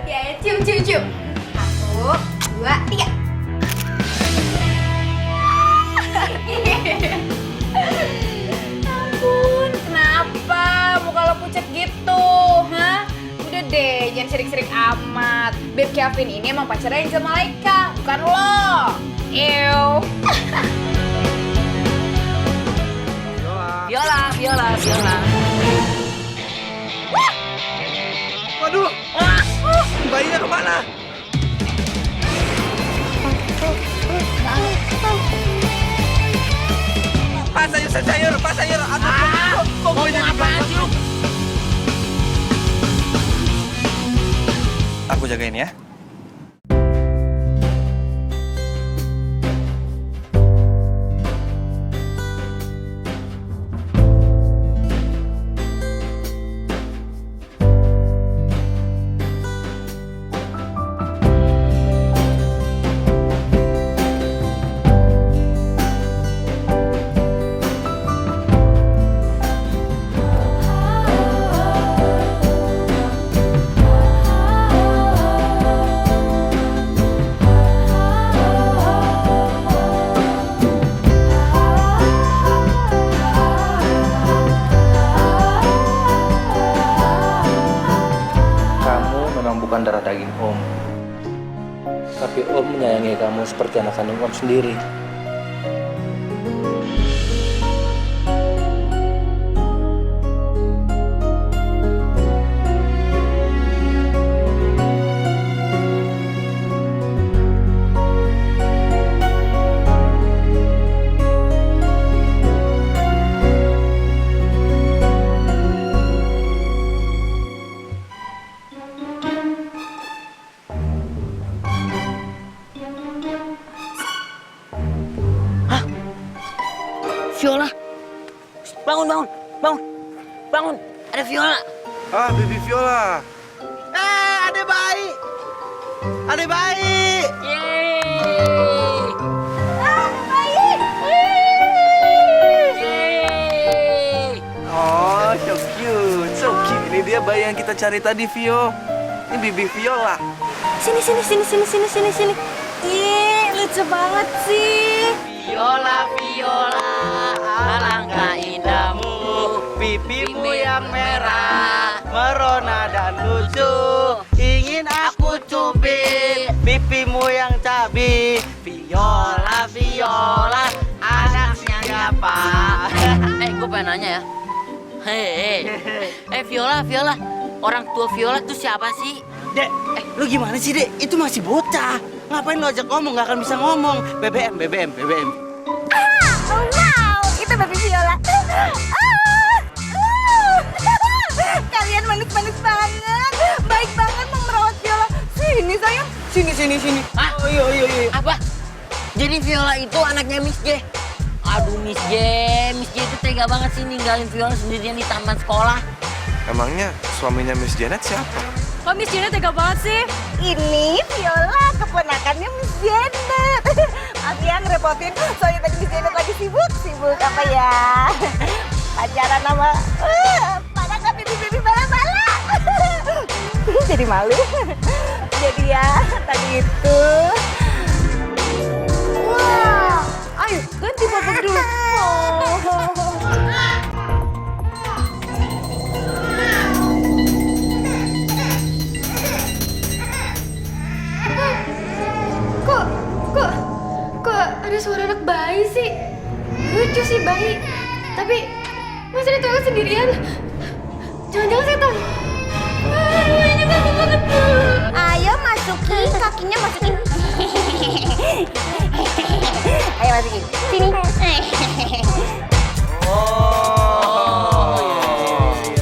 Ya, cium, cium, cium. 1, 2, 3. Ampun, kenapa muka lo pucat gitu, hah? Udah deh, jangan sirik-sirik amat. Beb Kevin ini emang pacarnya Angel Malaika, bukan lo. Ew. Viola, Viola, Viola. Waduh, bayinya kemana? Pak sayur, Pak sayur. Aduh, kok gue jadi Apaan sih lu? Aku jagain ya. Bukan darah daging Om, tapi Om menyayangi kamu seperti anak kandung Om sendiri. Viola. Bangun, bangun, bangun. Bangun, ada Viola. Ah, Bibi Viola. Ada bayi. Ada bayi. Yeay. Yeay. Oh, so cute, so cute. Ini dia bayi yang kita cari tadi, Vio. Ini Bibi Viola. Sini, sini, sini, sini, sini, sini, sini. Ih, lucu banget sih. Viola, Viola, alangkah indahmu, pipimu yang merah, merona dan lucu, ingin aku cubit, pipimu yang cabi, Viola, Viola, anak siapa? Gue pengen nanya ya. Viola, Viola, orang tua Viola tuh siapa sih? Dek, lu gimana sih, Dek? Itu masih bocah. Ngapain lo ajak ngomong? Gak akan bisa ngomong. BBM, BBM, BBM. Oh wow, itu baby Viola. Kalian manis-manis banget, baik banget mau merawat Viola. Sini sayang, sini, sini, sini. Hah? Oh iya, iya, iya. Apa? Jadi Viola itu anaknya Miss J? Aduh Miss J itu tega banget sih ninggalin Viola sendirian di taman sekolah. Emangnya suaminya Miss Janet siapa? Kok Miss Janet tega banget sih? Ini Viola, keponakannya Miss Janet. Maaf ya ngerepotin, soalnya tadi Miss Janet lagi sibuk. Sibuk apa ya? Pacaran sama pada nggak bibi-bibi bala-bala. Jadi malu. Jadi ya, tadi itu. Wah, ayo ganti popok dulu. Kok ada suara anak bayi sih? Lucu sih bayi. Tapi masa di toilet sendirian? Jangan-jangan setan. Bayinya takut banget. Ayo masukin, kakinya masukin. Ayo masukin. Sini.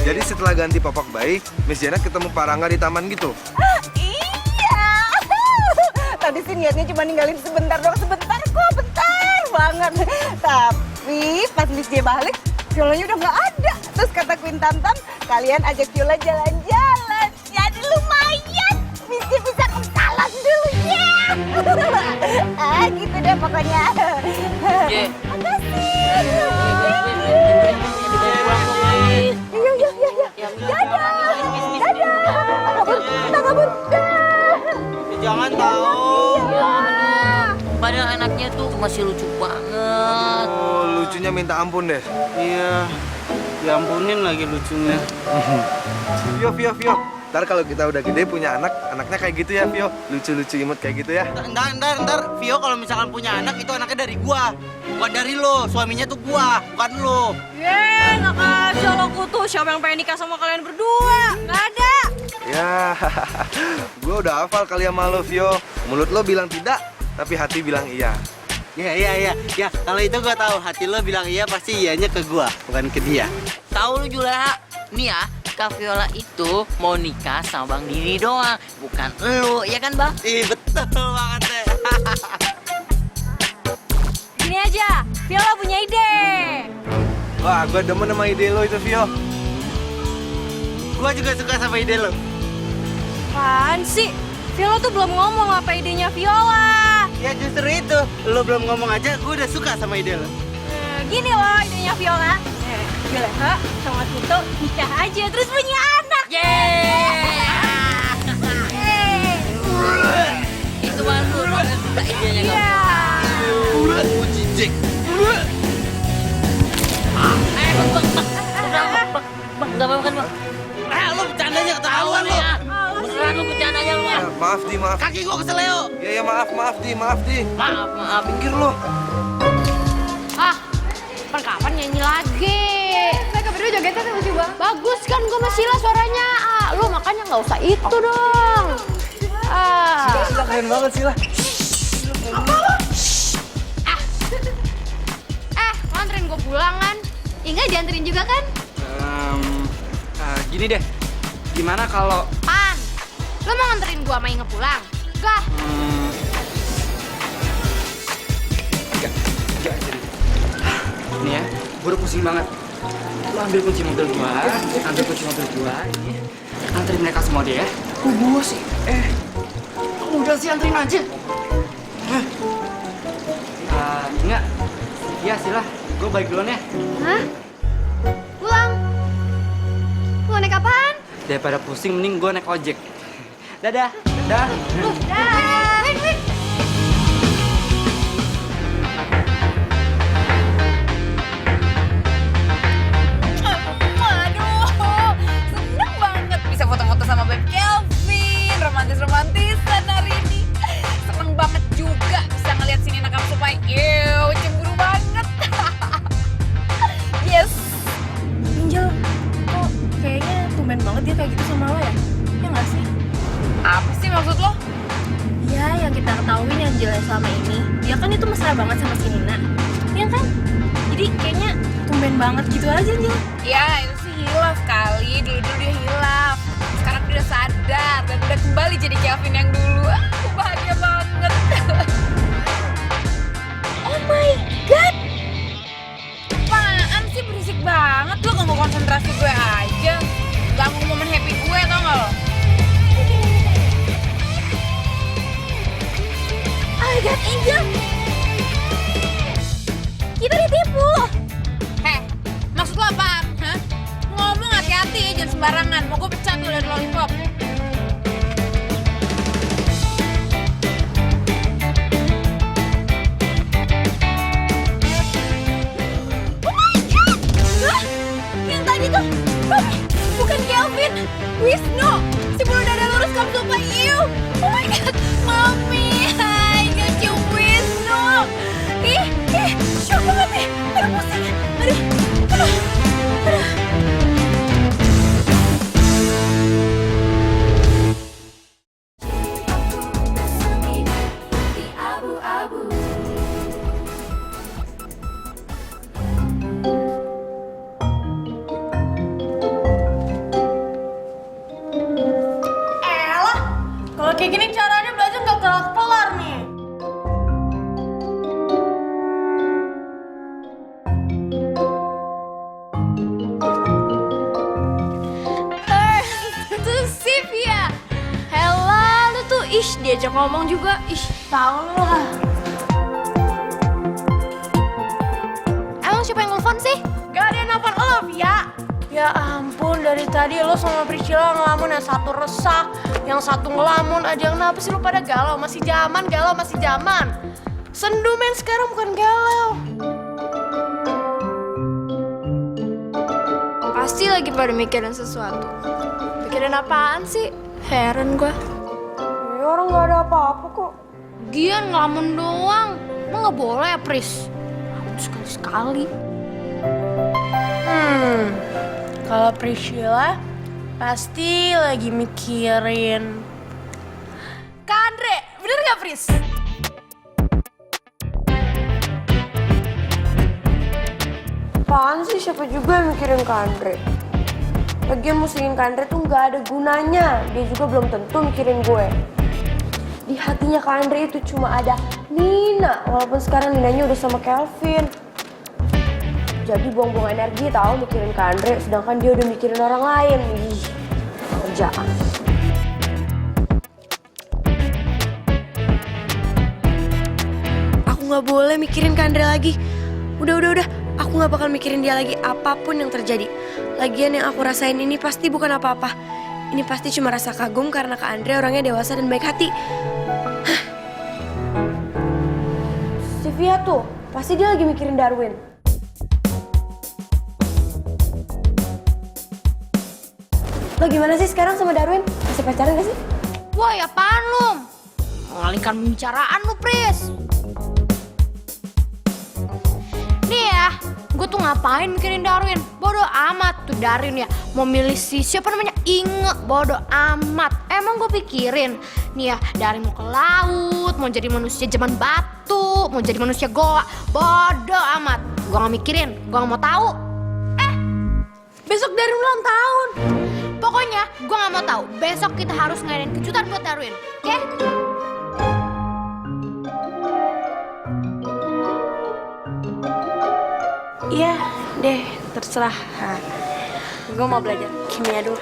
Jadi setelah ganti popok bayi, Miss Janet ketemu Pak Rangga di taman gitu? Iya. Tadi sih niatnya cuma ninggalin sebentar doang, sebentar kok, bentar banget. Tapi pas Miss J balik, Violanya udah nggak ada. Terus kata Queen Tantam, kalian ajak Viola jalan-jalan. Jadi lumayan, Miss J bisa kesalan dulu ya. Gitu deh pokoknya. J. Makasih. Iya. Dadah. Dadah. apaan tau? Padahal anaknya tuh masih lucu banget. Oh, lucunya minta ampun deh. Iya, diampunin lagi lucunya. Vio. Ntar kalau kita udah gede punya anak, anaknya kayak gitu ya, Vio. Lucu-lucu imut kayak gitu ya. Ntar, Vio kalau misalkan punya anak itu anaknya dari gua. Bukan dari lo, suaminya tuh gua, bukan lo. Enak aja lo kutu. Siapa yang pengen nikah sama kalian berdua? Nggak ada. Ya, gue udah hafal kali sama lo, Vio. Mulut lo bilang tidak, tapi hati bilang iya. Ya, kalau itu gua tahu. Hati lo bilang iya, pasti iyanya ke gua, bukan ke dia. Tahu lu Juleha, nih ya, Kak Viola itu mau nikah sama Bang Didi doang, bukan lu, ya kan Bang? Ih, betul banget deh. Gini aja, Viola punya ide. Wah, gue demen sama ide lo itu, Vio. Gua juga suka sama ide lo. Apaan sih? Viola tuh belum ngomong apa idenya Viola. Ya justru itu, lo belum ngomong aja, gua udah suka sama ide lo. Gini loh idenya Viola. Juleha sama Kutu nikah aja terus punya anak. Itu baru suka idenya Kak. Jijik. Bang, nggak apa-apa kan Bang? Lo bercandanya ketahuan lo. Beneran lu bercandanya lu Bang? Maaf, Di, maaf. Kaki gua keseleo. Ya, maaf, Di. Maaf. Pinggir lo. Kapan nyanyi lagi? Mereka berdua jogetnya tuh lucu banget. Bagus kan gue sama Sila suaranya. Lu makanya nggak usah itu dong. Sila keren banget, Sila. Mau anterin gue pulang kan? Ingat dianterin juga kan? Gini deh, gimana kalau Pan, lu mau nganterin gue sama Inge pulang? Enggak. Enggak jadi. Nih ya, gue udah pusing banget. Lu ambil kunci mobil gua, ini. Anterin mereka semua deh ya. Gua sih, udah sih anterin aja. Enggak. Iya Sila, gue balik duluan ya. Hah? Pulang? Mau naik apaan? Daripada pusing, mending gue naik ojek. Dadah. Dah. Wait. Waduh, seneng banget bisa foto-foto sama Beb Kelvin, romantis-romantisan hari ini. Seneng banget juga bisa ngeliat sini nakam supaya cemburu banget. Yes. Angel, kok kayaknya tumben banget dia kayak gitu sama lo ya? Ya nggak sih? Apa sih maksud lo? Ya, yang kita ketahuin yang jelas selama ini, dia kan itu mesra banget sama si Nina. Iya kan? Jadi kayaknya tumben banget gitu aja, Angel. Ya, itu sih hilaf kali. Dulu dia hilaf. Sekarang dia udah sadar dan udah kembali jadi Kelvin yang dulu. Aku bahagia banget. Oh my God! Apaan sih berisik banget? Lo gak mau konsentrasi gue aja. Ganggu momen happy gue, tau gak lo? Oh my God, Angel! Kita ditipu! Heh, maksud lo apaan? Hah? Ngomong hati-hati, jangan sembarangan. Mau gue pecat lo dari lollipop. Oh my God! Hah? Yang tadi tuh bukan Kelvin, Wisnu. Si bulu dada lurus kamu sumpah, iu. Oh my God, Mami, hai, lucu Wisnu. Ih, syok banget nih. Aduh, pusing. Aduh. Elah, kalau kayak gini caranya belajar nggak kelar-kelar nih. Itu sip ya. Hela, lu tuh diajak ngomong juga. Tahu lu lah. Emang siapa yang nelfon sih? Gak ada yang nelfon lo, Via. Ya ampun, dari tadi lo sama Priscilla ngelamun, yang satu resah, yang satu ngelamun aja. Kenapa sih lo pada galau? Masih zaman, galau masih zaman. Sendu men, sekarang bukan galau. Pasti lagi pada mikirin sesuatu. Mikirin apaan sih? Heran gue. Ya orang nggak ada apa-apa kok. Gian ngelamun doang. Emang nggak boleh ya, Pris? Ngelamun sekali-sekali. Kalau Priscilla pasti lagi mikirin Kak Andre. Bener nggak, Pris? Apaan sih, siapa juga yang mikirin Kak Andre? Lagian musingin Kak Andre tuh nggak ada gunanya. Dia juga belum tentu mikirin gue. Di hatinya Kak Andre itu cuma ada Nina, walaupun sekarang Ninanya udah sama Kelvin. Jadi buang-buang energi tahu mikirin Kak Andre, sedangkan dia udah mikirin orang lain. Ih, kerjaan. Aku nggak boleh mikirin Kak Andre lagi. Udah. Aku nggak bakal mikirin dia lagi apapun yang terjadi. Lagian yang aku rasain ini pasti bukan apa-apa. Ini pasti cuma rasa kagum karena Kak Andre orangnya dewasa dan baik hati. Hah. Sylvia tuh, pasti dia lagi mikirin Darwin. Lo gimana sih sekarang sama Darwin? Masih pacaran gak sih? Woi, apaan lu? Mengalihkan pembicaraan lu, Pris. Nih ya, gue tuh ngapain mikirin Darwin? Bodoh amat tuh Darwin ya. Mau milih si siapa namanya? Inge, bodoh amat. Emang gue pikirin, nih ya, Darwin mau ke laut, mau jadi manusia zaman batu, mau jadi manusia goa. Bodoh amat. Gue gak mikirin, gue gak mau tahu. Besok Darwin ulang tahun. Pokoknya gue gak mau tahu. Besok kita harus ngadain kejutan buat Darwin, oke? Iya deh, terserah. Gue mau belajar kimia dulu.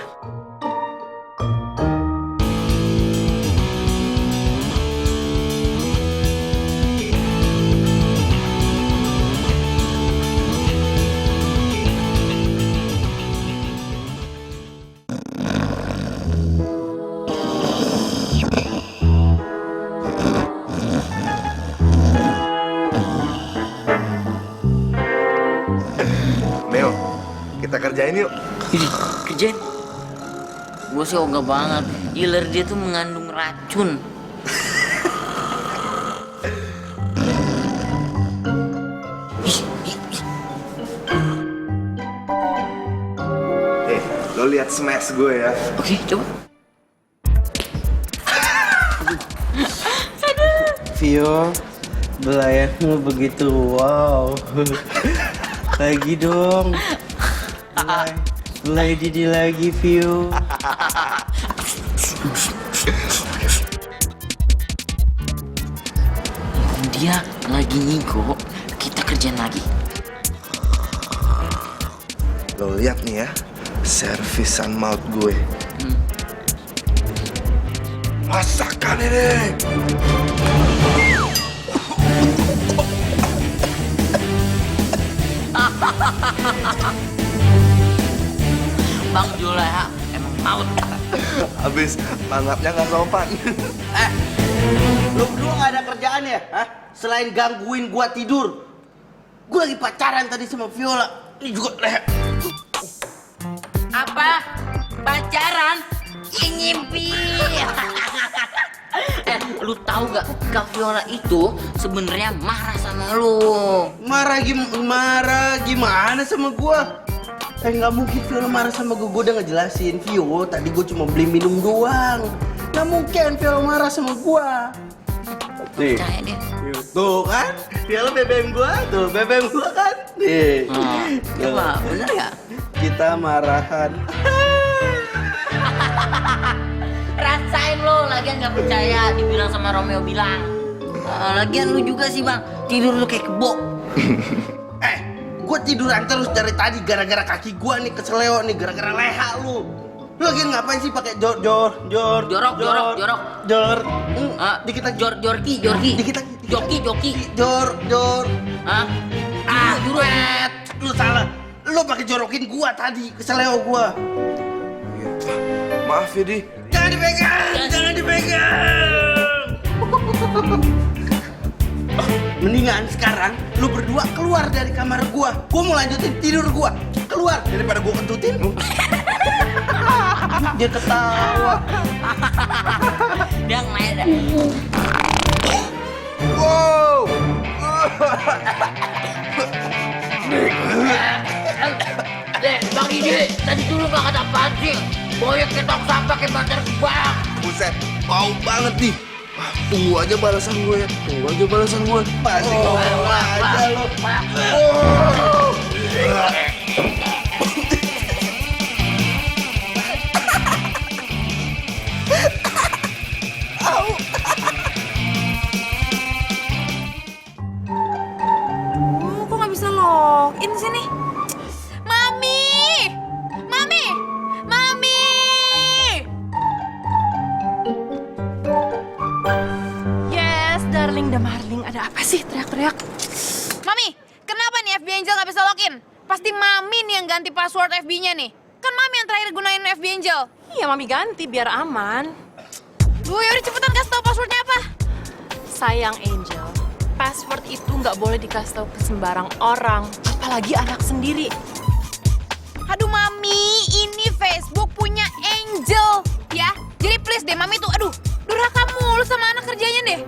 Neo, kita kerjain yuk. Kerjain. Gue sih ogah banget. Iler dia tuh mengandung racun. Lo lihat smash gue ya. Oke, coba. Vio, belayanmu begitu wow. Lagi dong. Belai Didi lagi, Vio. Dia lagi ngigo, kita kerjain lagi. Lo lihat nih ya, servisan maut gue. Masakan ini. Bang Juleha emang maut. Habis tanggapnya nggak sopan. Lu berdua gak ada kerjaan ya? Hah? Selain gangguin gua tidur. Gua lagi pacaran tadi sama Viola. Ini juga leher. Apa? Pacaran? Ya ngimpi. Lu tahu gak? Kak Viola itu sebenarnya marah sama lu. Marah gimana sama gua? Nggak mungkin Viola marah sama gua udah ngejelasin. Vio, tadi gua cuma beli minum doang. Nggak mungkin Viola marah sama gua. Nih, Percaya dia. tuh kan? Viola BBM gua, tuh BBM gua kan? Nih. Coba, bener gak? Kita marahan. Rasain lo, lagian gak percaya dibilang sama Romeo bilang. Lagian lu juga sih bang, tidur lu kayak kebo. Gue tiduran terus dari tadi gara-gara kaki gue nih keseleo nih, gara-gara leha lu. Lu lagi ngapain sih pakai jorok. Dikit lagi. Jorki. Dikit lagi. Joki. Jor. Hah? Juret. Lu salah. Lo pakai jorokin gua tadi ke seleo gua. Iya, maaf ya, Di. Jangan dipegang! Jangan dipegang! Mendingan sekarang lu berdua keluar dari kamar gua. Gua mau lanjutin tidur gua. Keluar daripada gua kentutin. Dia ketawa. Dia ngelain dah. Wow! Bang Ide, tadi dulu gak kata apaan sih? Boyok ketok sampah kayak bantar gebang. Buset, bau banget nih. Wah, tunggu aja balasan gue ya. Tunggu aja balasan gue. Pasti ngomong aja lo. Kok nggak bisa login sini? Mami! Mami! Mami! Yes, darling dan Marling, ada apa sih teriak-teriak? Mami, kenapa nih FB Angel nggak bisa login? Pasti Mami nih yang ganti password FB-nya nih. Kan Mami yang terakhir gunain FB Angel. Iya, Mami ganti biar aman. Duh, yaudah cepetan kasih tau passwordnya apa. Sayang Angel, password itu nggak boleh dikasih tahu ke sembarang orang, apalagi anak sendiri. Aduh Mami, ini Facebook punya Angel, ya. Jadi please deh Mami tuh, aduh, durhaka mulu sama anak kerjanya deh.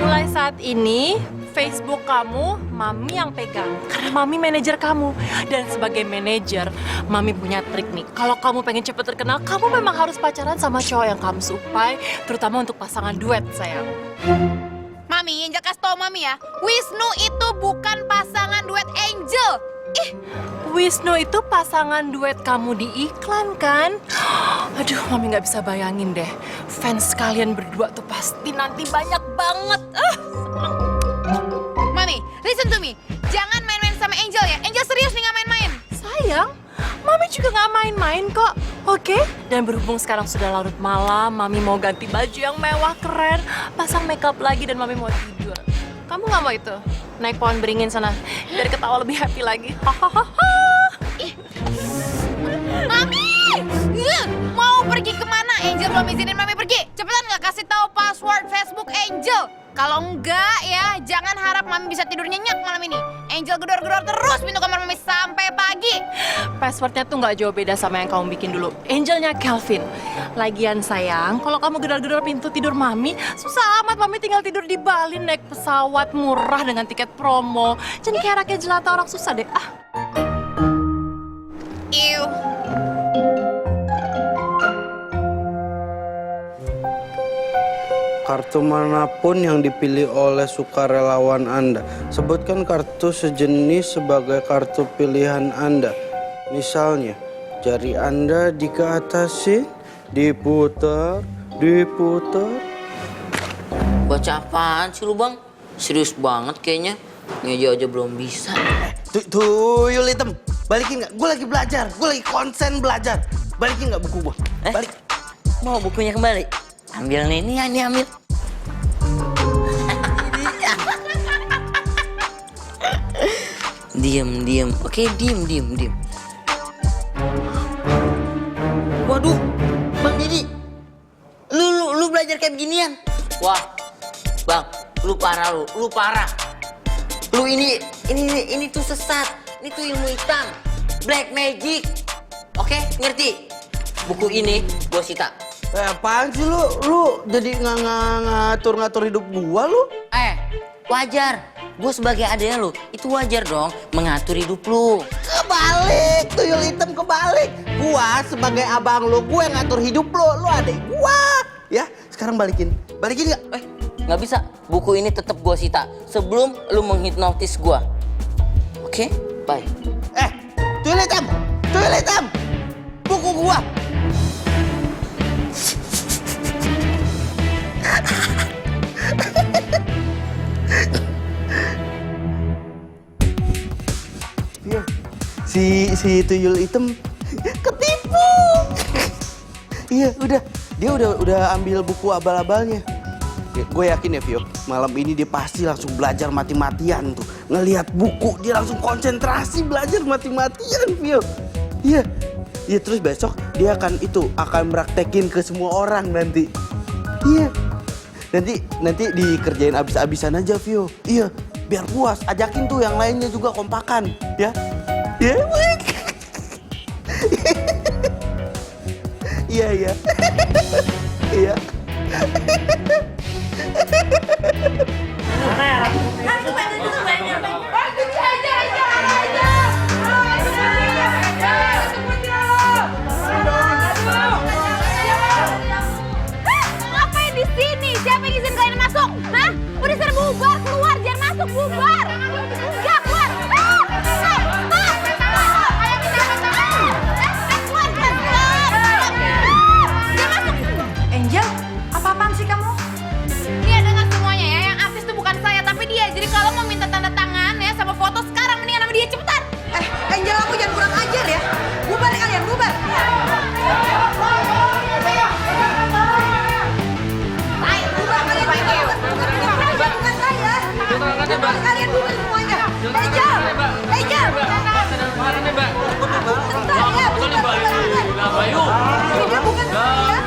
Mulai saat ini, Facebook kamu, Mami yang pegang. Karena Mami manajer kamu. Dan sebagai manajer, Mami punya trik nih. Kalau kamu pengen cepet terkenal, kamu memang harus pacaran sama cowok yang kamu sukai. Terutama untuk pasangan duet, sayang. Mami, Angel kasih tau Mami ya, Wisnu itu bukan pasangan duet Angel. Wisnu itu pasangan duet kamu di iklan, kan? Aduh, Mami nggak bisa bayangin deh. Fans kalian berdua tuh pasti nanti banyak banget. Mami, listen to me. Jangan main-main sama Angel ya. Angel serius nih nggak main-main. Sayang, Mami juga nggak main-main kok, oke? Dan berhubung sekarang sudah larut malam, Mami mau ganti baju yang mewah keren, pasang makeup lagi dan Mami mau tidur. Kamu nggak mau itu? Naik pohon beringin sana, biar ketawa lebih happy lagi. Hahaha. Mami, mau pergi kemana? Angel belum izinin Mami pergi. Cepetan nggak kasih tahu password Facebook Angel. Kalau enggak ya, jangan harap Mami bisa tidur nyenyak malam ini. Angel gedor-gedor terus pintu kamar Mami sampai pagi. Passwordnya tuh nggak jauh beda sama yang kamu bikin dulu. Angelnya Kelvin. Lagian sayang, kalau kamu gedor-gedor pintu tidur Mami, susah amat Mami tinggal tidur di Bali naik pesawat murah dengan tiket promo. Jangan kayak rakyat jelata orang susah deh. Ew. Kartu manapun yang dipilih oleh sukarelawan Anda, sebutkan kartu sejenis sebagai kartu pilihan Anda. Misalnya, jari Anda dikeatasin, diputar. Baca apaan sih lu, Bang? Serius banget kayaknya. Ngeja aja belum bisa. Tuyul hitam, balikin nggak? Gue lagi belajar, gue lagi konsen belajar. Balikin nggak buku gue? Balik. Mau bukunya kembali? Ambil nih, ini ambil. Diam. Oke, diam. Waduh, Bang Didi. Lu belajar kayak beginian. Wah, Bang, lu parah. Lu ini tuh sesat. Ini tuh ilmu hitam. Black magic. Oke, ngerti? Buku ini gua sita. Apaan sih lu jadi ngatur hidup gua lu? Wajar. Gue sebagai adeknya lu, itu wajar dong mengatur hidup lu. Kebalik, tuyul hitam kebalik. Gua sebagai abang lu, gue ngatur hidup lu adek gua. Ya, sekarang balikin nggak? Nggak bisa. Buku ini tetap gue sita sebelum lu menghipnotis gue. Oke? Bye. Tuyul hitam, buku gua. Si tuyul hitam ketipu. Iya, dia udah ambil buku abal-abalnya. Gue yakin ya, Vio, malam ini dia pasti langsung belajar mati-matian tuh. ngelihat buku dia langsung konsentrasi belajar mati-matian, Vio. Iya. Iya, terus besok dia akan praktekin ke semua orang nanti. Iya. Nanti dikerjain abis-abisan aja, Vio. Iya, biar puas. Ajakin tuh yang lainnya juga kompakan, ya. Iya, baik. Iya, iya. Iya. Ngapain di sini? Siapa yang izin kalian masuk? Hah? Udah disuruh bubar, keluar, jangan masuk, bubar. Enggak, keluar. Angel, apa-apaan sih kamu? Nih dengar semuanya ya, yang artis tuh bukan saya tapi dia. Jadi kalau mau minta tanda tangan ya sama foto sekarang mendingan sama dia cepetan. Angel, aku jangan kurang ajar ya. Bubar kalian, bubar. Kalian bubar semuanya. Angel, Angel. Dia bukan saya.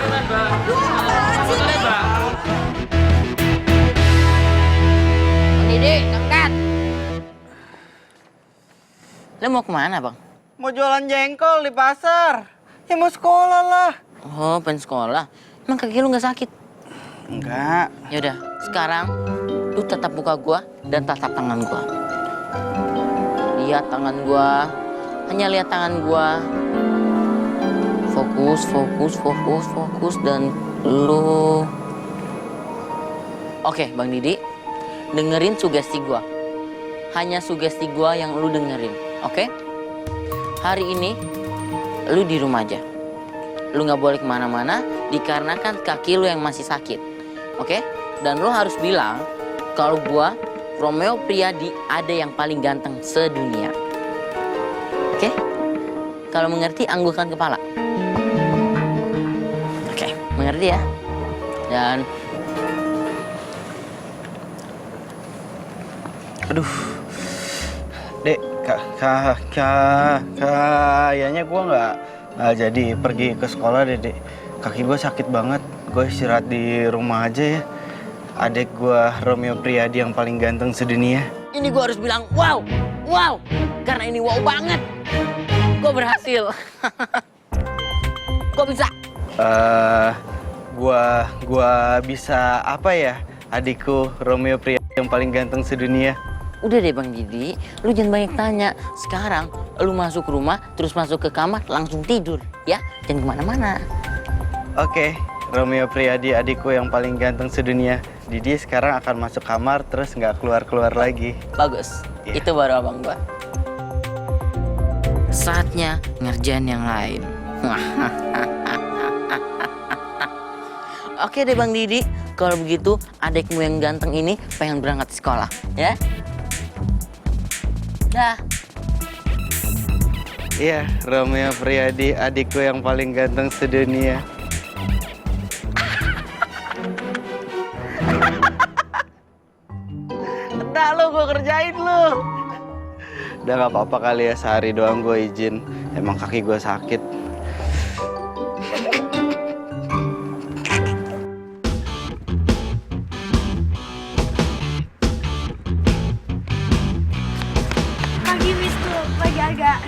Didi, angkat. Lo mau kemana, Bang? Mau jualan jengkol di pasar. Ya mau sekolah lah. Oh, pengen sekolah. Emang kaki lu nggak sakit? Enggak. Yaudah, sekarang lu tatap muka gua dan tatap tangan gua. Lihat tangan gua, hanya lihat tangan gua. Fokus, fokus, fokus, fokus, dan lu. Oke, Bang Didi, dengerin sugesti gua. Hanya sugesti gua yang lu dengerin, oke? Hari ini, lu di rumah aja. Lu nggak boleh kemana-mana, dikarenakan kaki lu yang masih sakit, oke? Dan lu harus bilang, kalau gua, Romeo Priadi, ada yang paling ganteng sedunia. Oke? Kalau mengerti, anggukan kepala. Oke, mengerti ya? Dan... Aduh. Dek, kayaknya gue nggak jadi pergi ke sekolah deh, Dek. Kaki gue sakit banget. Gue istirahat di rumah aja ya. Adek gue Romeo Priadi yang paling ganteng sedunia. Ini gue harus bilang wow, wow. Karena ini wow banget. Gue berhasil. Gue bisa. Gua bisa apa ya? Adikku Romeo Priadi yang paling ganteng sedunia. Udah deh Bang Didi, lu jangan banyak tanya. Sekarang lu masuk rumah, terus masuk ke kamar, langsung tidur, ya? Jangan kemana-mana. Oke, Romeo Priadi adikku yang paling ganteng sedunia. Didi sekarang akan masuk kamar, terus nggak keluar-keluar lagi. Bagus, Iya. itu baru abang gua. Saatnya ngerjain yang lain. Oke deh Bang Didi, kalau begitu adikmu yang ganteng ini pengen berangkat sekolah, ya? Dah. Iya, Romeo Priadi adikku yang paling ganteng sedunia. Enggak lo, gue kerjain lo. Udah gak apa-apa kali ya, sehari doang gue izin. Emang kaki gue sakit. Pagi Wisnu, pagi agak.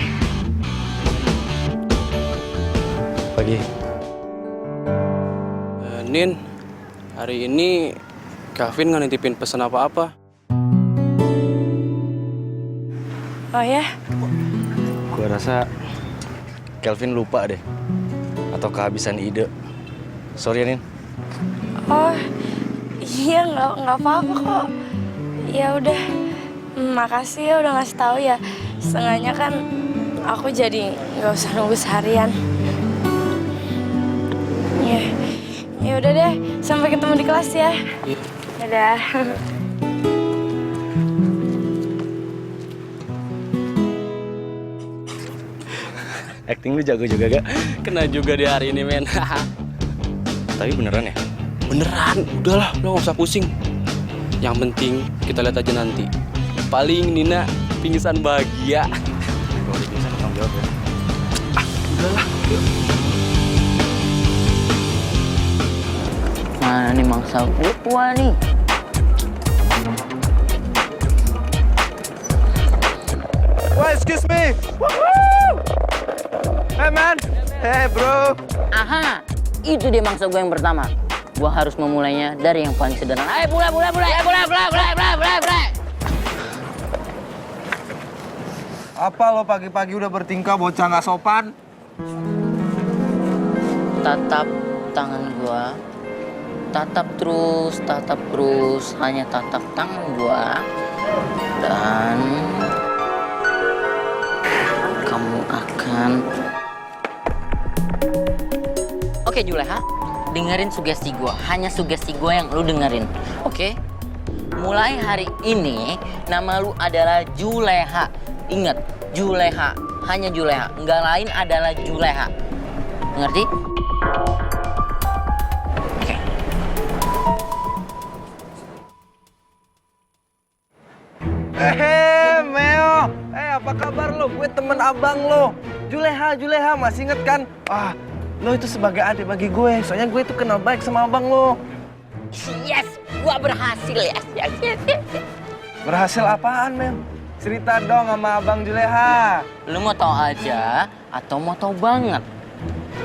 Pagi. Nin, hari ini Kevin nggak nitipin pesan apa-apa. Oh ya? Gua rasa Kelvin lupa deh. Atau kehabisan ide. Sorry ya, Nin. Oh, iya nggak apa-apa kok. Ya udah, makasih ya udah ngasih tahu ya. Setengahnya kan aku jadi nggak usah nunggu seharian. Ya udah deh, sampai ketemu di kelas ya. Iya. Dadah. Acting lu jago juga, gak? Kena juga di hari ini, men. Tapi beneran ya? Beneran, udahlah, lo gak usah pusing. Yang penting kita lihat aja nanti. Paling Nina pingsan bahagia. Kalau dia pingsan tanggung jawab ya. Mana nih mangsa gue tua nih? Wah, excuse me. Woohoo! Hey man. Hey bro. Aha, itu dia mangsa gue yang pertama. Gue harus memulainya dari yang paling sederhana. Ayo mulai. Apa lo pagi-pagi udah bertingkah bocah nggak sopan? Tatap tangan gue. Tatap terus, hanya tatap tangan gue. Dan kamu akan... Oke Juleha, dengerin sugesti gue. Hanya sugesti gue yang lu dengerin. Oke? Mulai hari ini, nama lu adalah Juleha. Ingat, Juleha. Hanya Juleha. Nggak lain adalah Juleha. Ngerti? Oke. Meo. Apa kabar lo? Gue temen abang lo. Juleha, masih inget kan? Ah, lo itu sebagai adik bagi gue. Soalnya gue itu kenal baik sama abang lo. Yes, gua berhasil ya. Yes. Berhasil apaan, Meo? Cerita dong sama abang Juleha. Lu mau tahu aja atau mau tahu banget?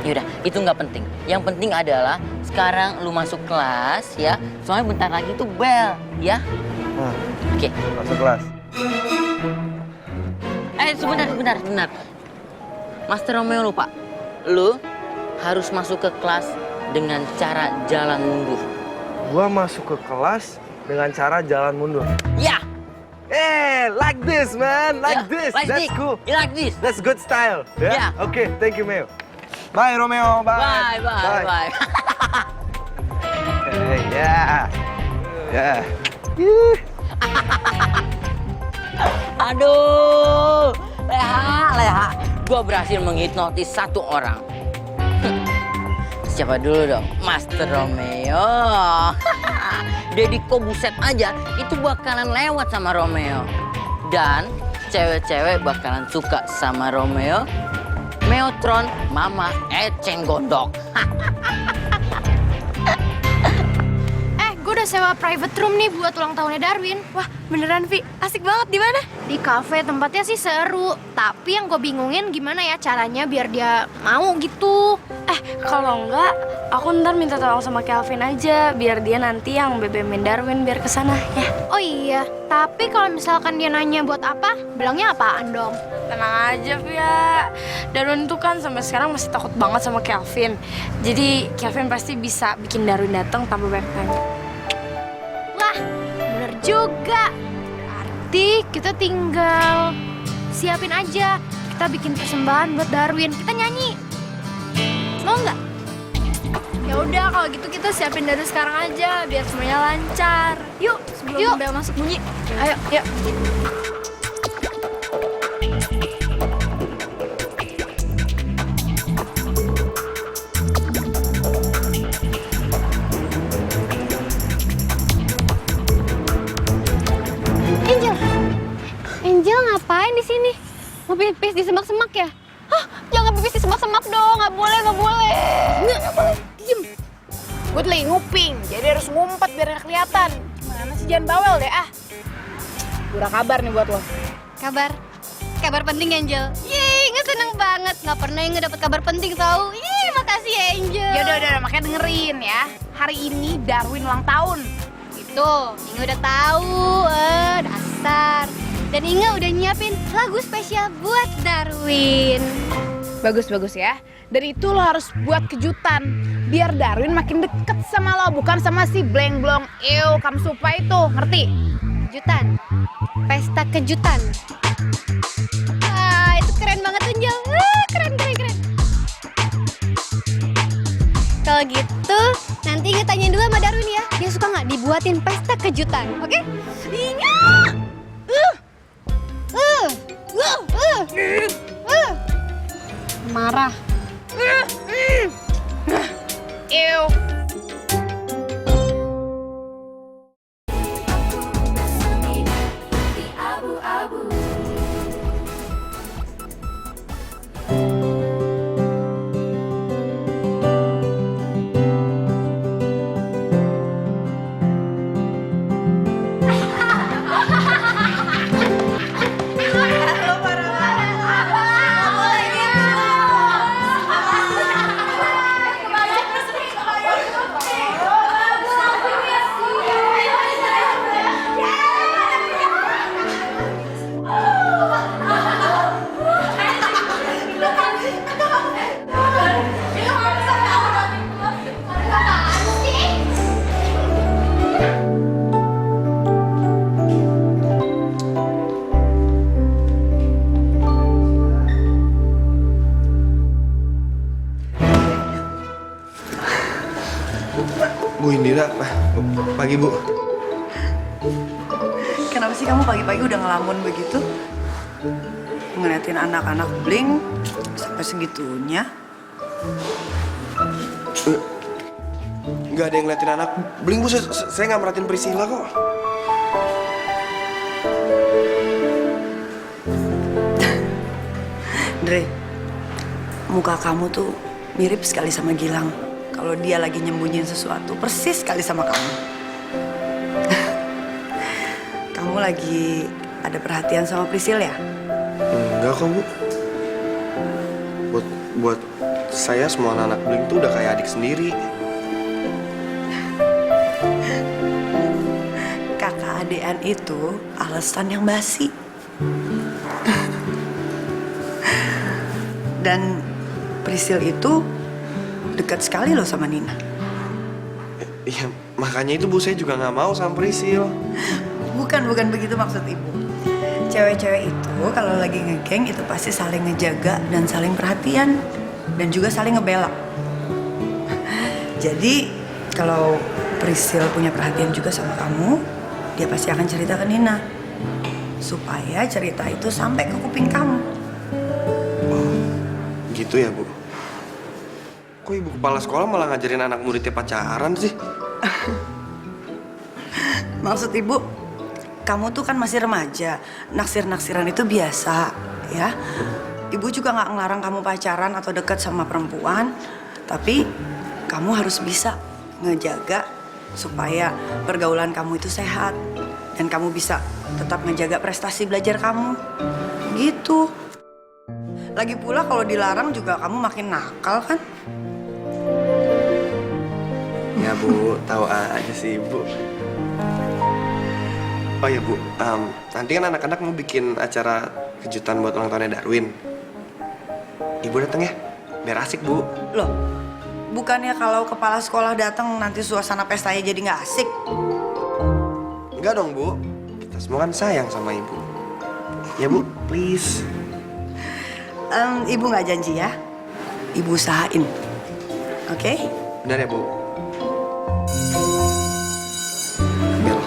Yaudah, itu nggak penting. Yang penting adalah sekarang lu masuk kelas ya. Soalnya bentar lagi tuh bel, ya. Oke. Masuk kelas. Sebentar. Master Romeo lupa. Lu harus masuk ke kelas dengan cara jalan mundur. Gua masuk ke kelas dengan cara jalan mundur. Ya. Like this, man. Like Yeah, this. like That's this. cool. You like this? That's good style. Yeah. Okay, thank you, Meo. Bye, Romeo. Bye. Bye. Yeah. Aduh, Leha. Gua berhasil menghipnotis satu orang. Siapa dulu dong? Master Romeo. Deddy Kobuset aja itu bakalan lewat sama Romeo. Dan cewek-cewek bakalan suka sama Romeo. Meotron, Mama Eceng Gondok. Gue udah sewa private room nih buat ulang tahunnya Darwin. Wah, beneran, Vi? Asik banget. Di mana? Di cafe, tempatnya sih seru. Tapi yang gue bingungin gimana ya caranya biar dia mau gitu. Kalau enggak, aku ntar minta tolong sama Kelvin aja. Biar dia nanti yang BBM-in Darwin biar kesana, ya. Oh iya, tapi kalau misalkan dia nanya buat apa, bilangnya apaan dong? Tenang aja, Via. Darwin tuh kan sampai sekarang masih takut banget sama Kelvin. Jadi, Kelvin pasti bisa bikin Darwin datang tanpa banyak tanya. Wah, bener juga. Berarti kita tinggal siapin aja. Kita bikin persembahan buat Darwin. Kita nyanyi. Mau nggak? Ya udah, kalau gitu kita siapin dari sekarang aja biar semuanya lancar. Yuk, sebelum bel masuk bunyi. Ayo, yuk. Angel ngapain di sini? Mau pipis di semak-semak ya? Hah, jangan pipis di semak-semak dong, nggak boleh. Nggak boleh, diem. Gue tuh lagi nguping, jadi harus ngumpet biar nggak kelihatan. Mana sih, jangan bawel deh, Gue udah kabar nih buat lo. Kabar penting, Angel. Yeay, nggak seneng banget. Nggak pernah yang dapet kabar penting tau. Yeay, makasih ya, Angel. Yaudah, makanya dengerin ya. Hari ini Darwin ulang tahun. Gitu, Inge udah tahu. Dasar. Dan Inge udah nyiapin lagu spesial buat Darwin. Bagus ya. Dan itu lo harus buat kejutan. Biar Darwin makin deket sama lo, bukan sama si Bleng-Blong Kamsupa itu, ngerti? Kejutan. Pesta kejutan. Itu keren banget, Angel. Keren. Kalau gitu, nanti Inge tanyain dulu sama Darwin ya. Dia suka nggak dibuatin pesta kejutan, oke? Inge! Marah. Bu Indira, pagi Bu. Kenapa sih kamu pagi-pagi udah ngelamun begitu? Ngeliatin anak-anak bling sampai segitunya. Nggak ada yang ngeliatin anak bling Bu, saya nggak merhatiin Priscilla kok. Dre, muka kamu tuh mirip sekali sama Gilang. Kalau dia lagi nyembunyiin sesuatu, persis sekali sama kamu. Kamu lagi ada perhatian sama Priscil ya? Enggak kok Bu. Buat saya semua anak bling tuh udah kayak adik sendiri. Kakak adean itu alasan yang basi. Dan Priscil itu dekat sekali loh sama Nina. Iya, makanya itu Bu, saya juga nggak mau sama Priscil. Bukan begitu maksud ibu. Cewek-cewek itu kalau lagi ngegeng itu pasti saling ngejaga dan saling perhatian. Dan juga saling ngebela. Jadi kalau Priscil punya perhatian juga sama kamu, dia pasti akan cerita ke Nina. Supaya cerita itu sampai ke kuping kamu. Gitu ya Bu. Kok ibu kepala sekolah malah ngajarin anak muridnya pacaran sih? Maksud ibu, kamu tuh kan masih remaja. Naksir-naksiran itu biasa, ya. Ibu juga nggak ngelarang kamu pacaran atau dekat sama perempuan. Tapi kamu harus bisa ngejaga supaya pergaulan kamu itu sehat. Dan kamu bisa tetap ngejaga prestasi belajar kamu. Gitu. Lagi pula kalau dilarang juga kamu makin nakal kan? Ya Bu, tahu aja sih Bu. Oh ya Bu, nanti kan anak-anak mau bikin acara kejutan buat ulang tahunnya Darwin. Ibu datang ya, biar asik Bu. Loh, bukannya kalau kepala sekolah datang nanti suasana pestanya jadi nggak asik? Enggak dong Bu, kita semua kan sayang sama Ibu. Ya Bu, please. Ibu nggak janji ya, ibu usahain, oke? Benar ya Bu? Ambil.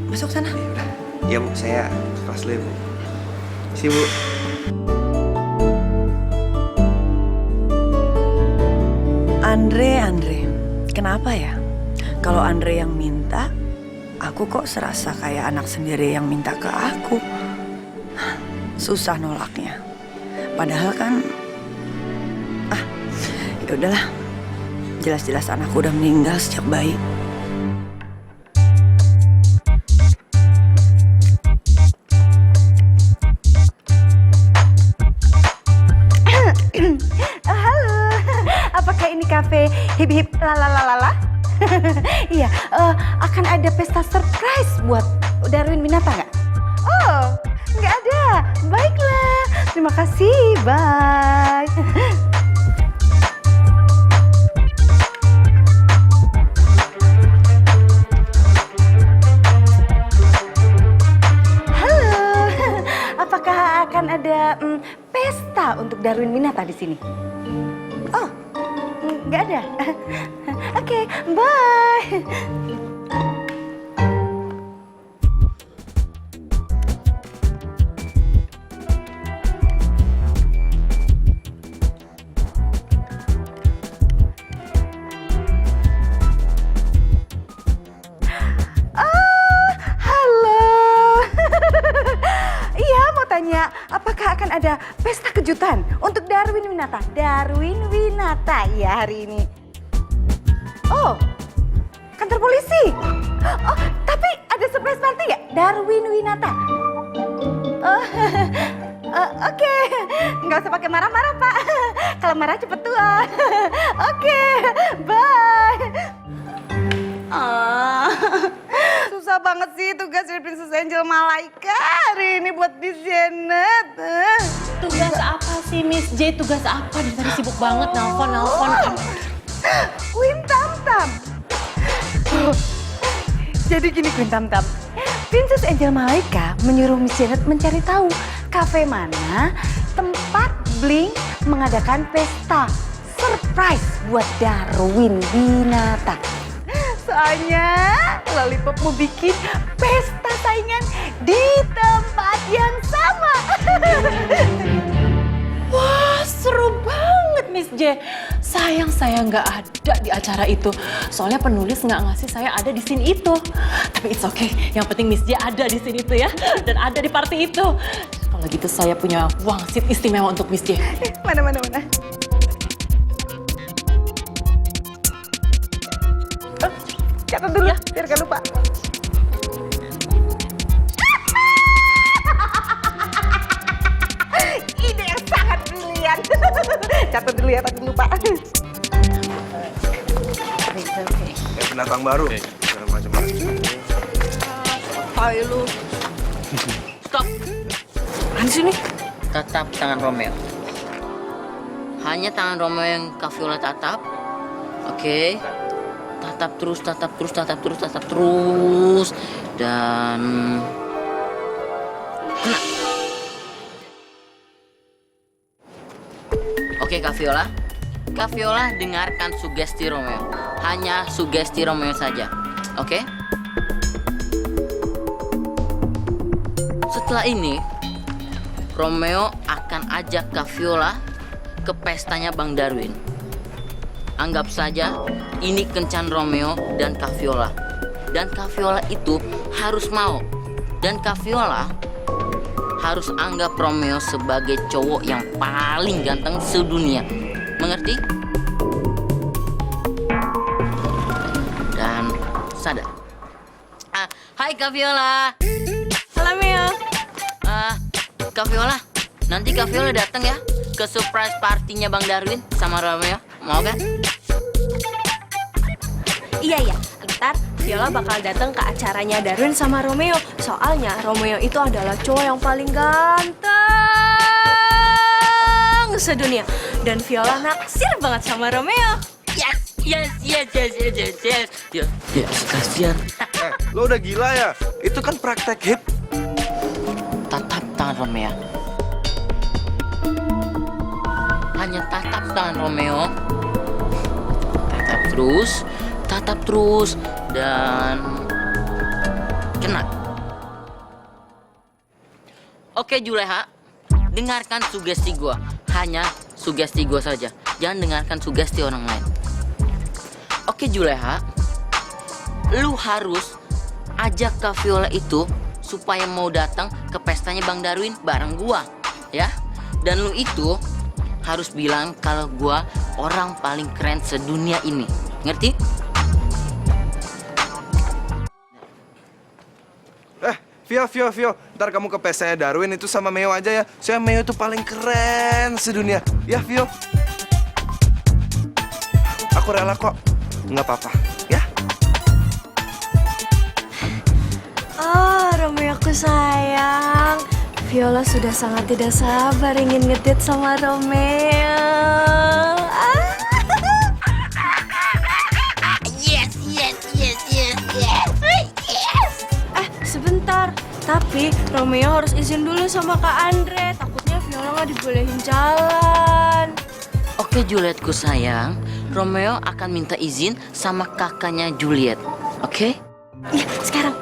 Masuk sana. Ya Bu, saya ke kelas dulu ya Bu. See Bu. Andre, kenapa ya? Kalau Andre yang minta, aku kok serasa kayak anak sendiri yang minta ke aku. Susah nolaknya. Padahal kan, ya udahlah. Jelas-jelas anakku udah meninggal sejak bayi. Halo, apakah ini kafe hip hip lalalala? Iya, akan ada pesta surprise buat Darwin Winata nggak? Oh, nggak ada. Baiklah, terima kasih. Bye. Halo, apakah akan ada pesta untuk Darwin Winata di sini? Oh, nggak ada. Oke, bye. Apakah akan ada pesta kejutan untuk Darwin Winata? Darwin Winata ya hari ini. Oh, kantor polisi. Oh, tapi ada surprise party ya? Darwin Winata. Oh, oke. Nggak usah pakai marah-marah, Pak. Kalau marah cepet tua. Oke, bye. Susah banget sih tugas dari Princess Angel Malaika hari ini buat Miss Janet. Tugas apa sih Miss J? Tugas apa? Dari tadi sibuk banget nelpon. Queen Tam Tam. Jadi gini Queen Tam Tam. Princess Angel Malaika menyuruh Miss Janet mencari tahu kafe mana tempat Bling mengadakan pesta surprise surprise buat Darwin binatang. Soalnya Lollipop mau bikin pesta saingan di tempat yang sama. Wah, seru banget Miss J. Sayang saya nggak ada di acara itu. Soalnya penulis nggak ngasih saya ada di scene itu. Tapi it's okay. Yang penting Miss J ada di scene itu ya. Dan ada di party itu. Kalau gitu saya punya wangsit istimewa untuk Miss J. Mana. Oh, catat dulu ya, biar gak lupa. Ide yang sangat brilian. Catat dulu ya, takut lupa. Kayak pendatang baru. Segala macam-macam. Hai lu. Stop. Apaan sih ini? Tatap tangan Romeo. Hanya tangan Romeo yang Kak Viola tatap. Oke. Tatap terus. Dan... kena. Oke, Kak Viola. Kak Viola dengarkan sugesti Romeo. Hanya sugesti Romeo saja. Oke? Setelah ini, Romeo akan ajak Kak Viola ke pestanya Bang Darwin. Anggap saja ini kencan Romeo dan Kak Viola. Dan Kak Viola itu harus mau. Dan Kak Viola harus anggap Romeo sebagai cowok yang paling ganteng sedunia. Mengerti? Dan sadar. Hai Kak Viola. Halo Meo. Kak Viola, nanti Kak Viola datang ya ke surprise partinya Bang Darwin sama Romeo. Mau kan? Iya, ntar Viola bakal datang ke acaranya Darwin sama Romeo. Soalnya Romeo itu adalah cowok yang paling ganteng sedunia. Dan Viola naksir banget sama Romeo. Yes. Kasihan. Lo udah gila ya? Itu kan praktek hip. Tatap tangan Romeo. Hanya tatap tangan Romeo. Tatap terus. Dan... kena. Oke Juleha, dengarkan sugesti gua. Hanya sugesti gua saja. Jangan dengarkan sugesti orang lain. Oke Juleha, lu harus ajak Kak Viola itu supaya mau datang ke pestanya Bang Darwin bareng gua, ya. Dan lu itu harus bilang kalau gua orang paling keren sedunia ini. Ngerti? Vio, ntar kamu ke pestanya Darwin itu sama Meo aja ya. Soalnya Meo itu paling keren sedunia. Ya, Vio. Aku rela kok. Nggak apa-apa, ya. Oh, Romeo aku sayang. Viola sudah sangat tidak sabar ingin ngedate sama Romeo. Yes. Sebentar. Tapi Romeo harus izin dulu sama Kak Andre. Takutnya Viola nggak dibolehin jalan. Oke Julietku sayang, Romeo akan minta izin sama kakaknya Juliet. Oke? Iya, sekarang.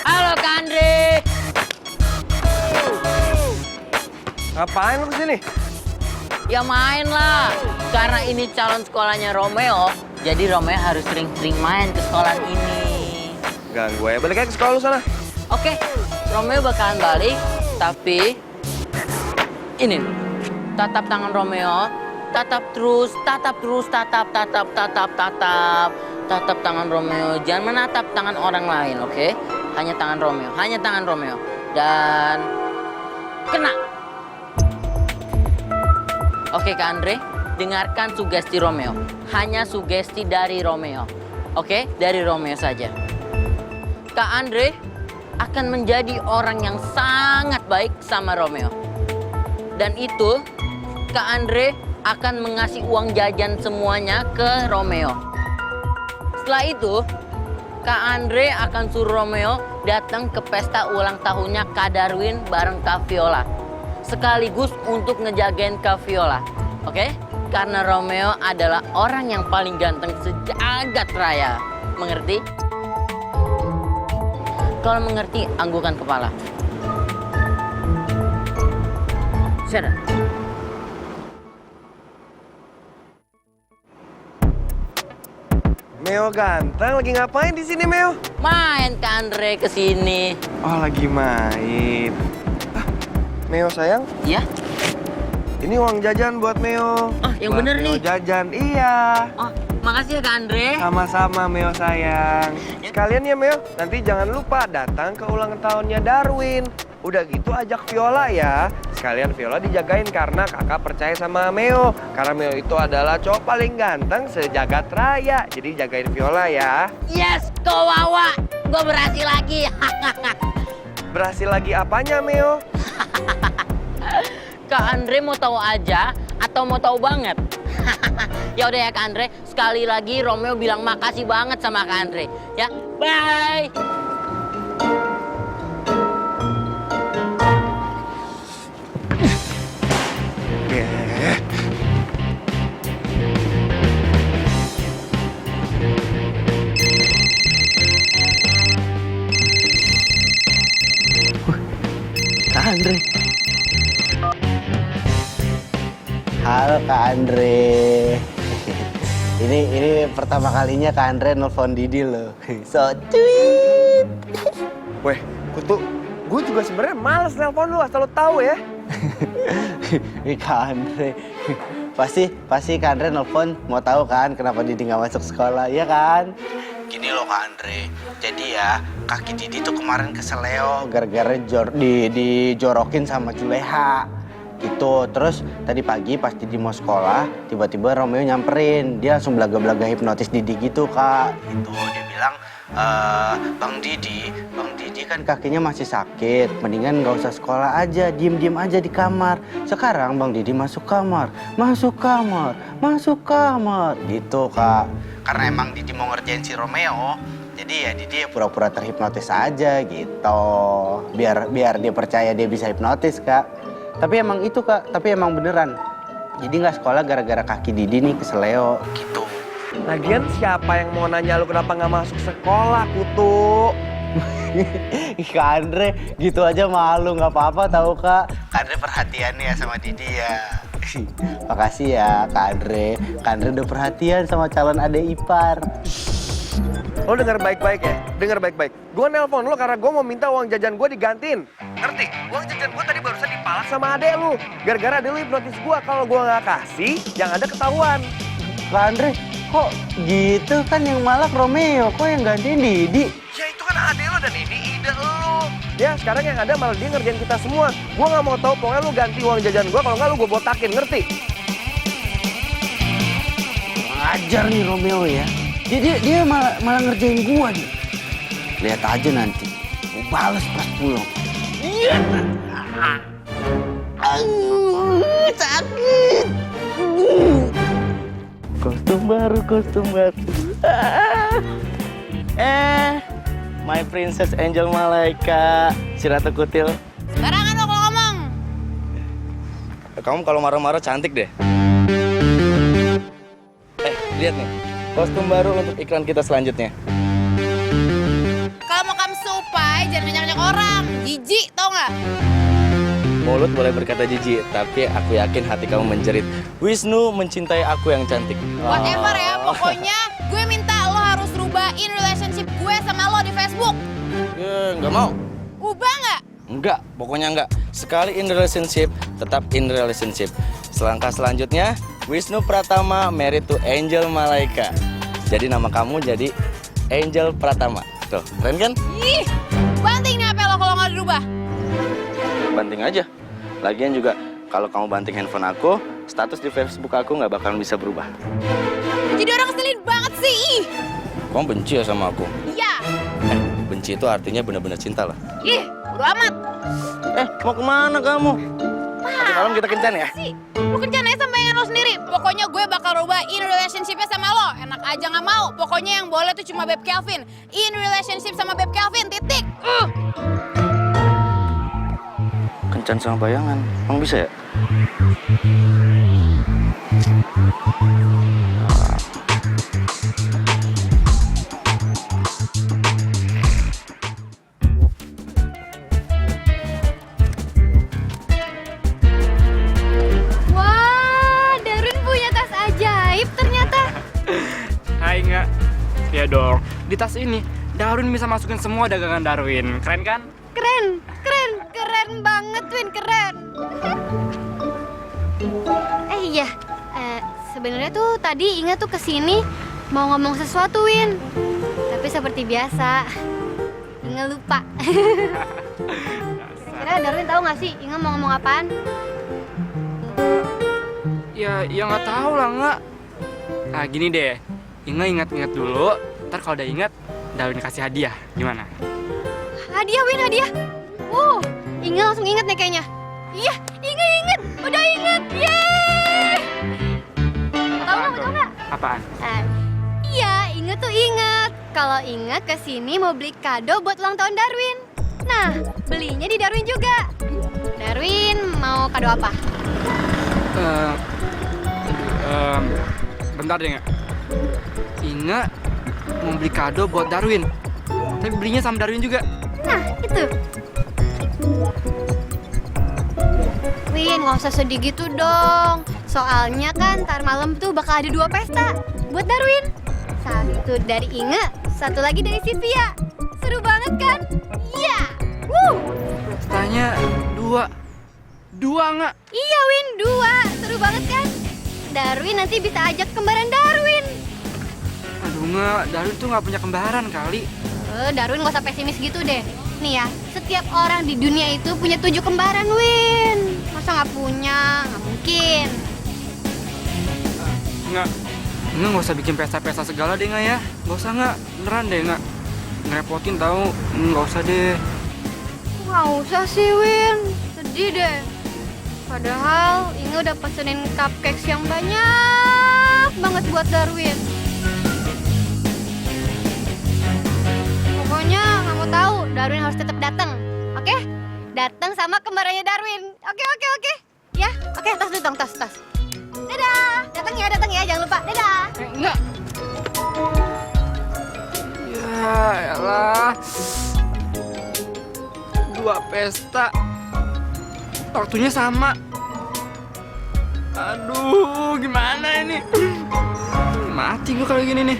Halo Kak Andre. Ngapain lu kesini? Ya main lah. Karena ini calon sekolahnya Romeo, jadi Romeo harus sering-sering main ke sekolah ini. Ganggu ya. Balik aja ke sekolah lu sana. Oke, Romeo bakalan balik, tapi ini tatap tangan Romeo, tatap terus, tatap tangan Romeo. Jangan menatap tangan orang lain, oke? Hanya tangan Romeo, dan kena. Oke Kak Andre, dengarkan sugesti Romeo. Hanya sugesti dari Romeo. Oke, dari Romeo saja. Kak Andre akan menjadi orang yang sangat baik sama Romeo. Dan itu Kak Andre akan mengasih uang jajan semuanya ke Romeo. Setelah itu, Kak Andre akan suruh Romeo datang ke pesta ulang tahunnya Kak Darwin bareng Kak Viola. Sekaligus untuk ngejagain Kak Viola. Oke? Karena Romeo adalah orang yang paling ganteng sejagat raya. Mengerti? Kalau mengerti, anggukan kepala. Sana. Meo ganteng, lagi ngapain di sini Meo? Main Kak Andre kesini. Oh, lagi main. Meo sayang? Iya? Ini uang jajan buat Meo. Oh, yang Buat bener Meo nih. jajan, iya. Oh, makasih ya Kak Andre. Sama-sama Meo sayang. Sekalian ya Meo, nanti jangan lupa datang ke ulang tahunnya Darwin. Udah gitu ajak Viola ya. Sekalian Viola dijagain karena kakak percaya sama Meo. Karena Meo itu adalah cowok paling ganteng sejagat raya. Jadi jagain Viola ya. Yes, Kowawa. Gue berhasil lagi. Berhasil lagi apanya Meo? Kak Andre mau tahu aja atau mau tahu banget? Ya udah ya Kak Andre, sekali lagi Romeo bilang makasih banget sama Kak Andre. Ya, bye. Kak Andre. Halo Kak Andre. Ini pertama kalinya Kak Andre nelfon Didi loh. So sweet. Weh, Kutu, gue juga sebenarnya males nelpon lu, asal lu tahu ya. Kak Andre. Pasti Kak Andre nelfon mau tahu kan kenapa Didi nggak masuk sekolah, ya kan? Gini loh Kak Andre, jadi ya kaki Didi tuh kemarin keseleo gara-gara dijorokin sama Juleha gitu. Terus tadi pagi pas Didi mau sekolah, tiba-tiba Romeo nyamperin, dia langsung belaga-belaga hipnotis Didi gitu Kak. Gitu, dia bilang, Bang Didi kan kakinya masih sakit, mendingan nggak usah sekolah aja, diem-diem aja di kamar. Sekarang Bang Didi masuk kamar, gitu Kak. Karena emang Didi mau ngerjain si Romeo, jadi ya Didi pura-pura terhipnotis aja gitu. Biar dia percaya dia bisa hipnotis Kak. Tapi emang itu Kak, tapi emang beneran. Jadi nggak sekolah gara-gara kaki Didi nih keseleo gitu. Lagian siapa yang mau nanya lu kenapa nggak masuk sekolah, Kutu? Kak Andre, gitu aja malu, nggak apa-apa tahu Kak. Kak Andre perhatian ya sama Didi ya. Makasih ya Kak Andre. Kak Andre udah perhatian sama calon adek ipar. Lo denger baik-baik ya, denger baik-baik. Gue nelpon lo karena gue mau minta uang jajan gue digantiin. Ngerti? Uang jajan gue tadi barusan dipalak sama adek lu. Gara-gara adek lu hipnotis gue, kalau gue nggak kasih, yang ada ketahuan. Kak Andre, kok gitu kan yang malak Romeo, kok yang gantiin Didi? Ya itu kan adek lo dan ini ide lo. Ya sekarang yang ada malah dia ngerjain kita semua. Gue nggak mau tahu, pokoknya lu ganti uang jajan gue, kalau nggak lu gue botakin, ngerti? Ngajar nih Romeo ya. Dia malah ngerjain gua nih. Lihat aja nanti. Gua bales pas pulang. Iya. Sakit. Kostum baru. My Princess Angel Malaika, si Ratu Kutil. Sebarangan lo kalau ngomong. Kamu kalau marah-marah cantik deh. Lihat nih, kostum baru untuk iklan kita selanjutnya. Kalau mau kamu supai, jangan banyak-banyak orang. Jijik, tau nggak? Mulut boleh berkata jijik, tapi aku yakin hati kamu menjerit. Wisnu mencintai aku yang cantik. Whatever ya, pokoknya gue minta lo harus rubahin relationship gue sama lo di Facebook. Nggak mau. Ubah nggak? Enggak, pokoknya enggak. Sekali in relationship, tetap in relationship. Selangkah selanjutnya, Wisnu Pratama married to Angel Malaika. Jadi nama kamu jadi Angel Pratama. Tuh, keren kan? Ih, banting nih HP lo kalau nggak dirubah. Banting aja. Lagian juga, kalau kamu banting handphone aku, status di Facebook aku nggak bakalan bisa berubah. Jadi orang ngeselin banget sih, ih. Kamu benci ya sama aku? Iya. Benci itu artinya benar-benar cinta lah. Ih, bodo amat. Mau kemana kamu? Nanti malam kita kencan ya? Sih, lu kencan aja sama yang lo sendiri. Pokoknya gue bakal rubahin relationship-nya sama lo. Enak aja nggak mau. Pokoknya yang boleh tuh cuma Beb Kelvin. In relationship sama Beb Kelvin, titik. Kencan sama bayangan, emang bisa ya? Wah, Darwin punya tas ajaib ternyata. Hai nggak? Ya dong. Di tas ini Darwin bisa masukin semua dagangan Darwin. Keren kan? Keren, keren, keren banget, Win, keren. Iya, sebenarnya tuh tadi Inga tuh kesini mau ngomong sesuatu, Win. Tapi seperti biasa, Inga lupa. Kira-kira Darwin tahu nggak sih Inga mau ngomong apaan? Ya nggak tahu lah nggak. Nah gini deh, Inga ingat-ingat dulu. Ntar kalau udah ingat, Darwin kasih hadiah. Gimana? Hadiah, Win, hadiah. Inga langsung inget nih kayaknya. Iya, Inga inget, udah inget, yeay. Tahu nggak? Apaan? Iya, Inga tuh inget. Kalau Inga kesini mau beli kado buat ulang tahun Darwin. Nah, belinya di Darwin juga. Darwin mau kado apa? Bentar deh nggak. Inga mau beli kado buat Darwin. Tapi belinya sama Darwin juga. Nah, itu. Win, nggak usah sedih gitu dong. Soalnya kan ntar malam tuh bakal ada 2 pesta buat Darwin. Satu dari Inga, satu lagi dari Sylvia. Seru banget kan? Iya. Pestanya 2. 2 nggak? Iya, Win, 2. Seru banget kan? Darwin nanti bisa ajak kembaran Darwin. Aduh nggak, Darwin tuh nggak punya kembaran kali. Darwin gak usah pesimis gitu deh. Nih ya, setiap orang di dunia itu punya 7 kembaran, Win. Masa nggak punya? Nggak mungkin. Nggak nggak usah bikin pesta-pesta segala deh nggak ya. Nggak usah nggak, beneran deh nggak. Ngerepotin tahu, nggak usah deh. Nggak usah sih, Win. Sedih deh. Padahal Inga udah pesenin cupcakes yang banyak banget buat Darwin. Pokoknya nggak mau tahu, Darwin harus tetap datang, oke? Datang sama kembarannya Darwin, oke? Ya, oke, tas dulu dong, tas. Dadah, datang ya, jangan lupa, dadah. Enggak. Ya elah. 2 pesta. Waktunya sama. Aduh, gimana ini? Mati gue kalau gini nih.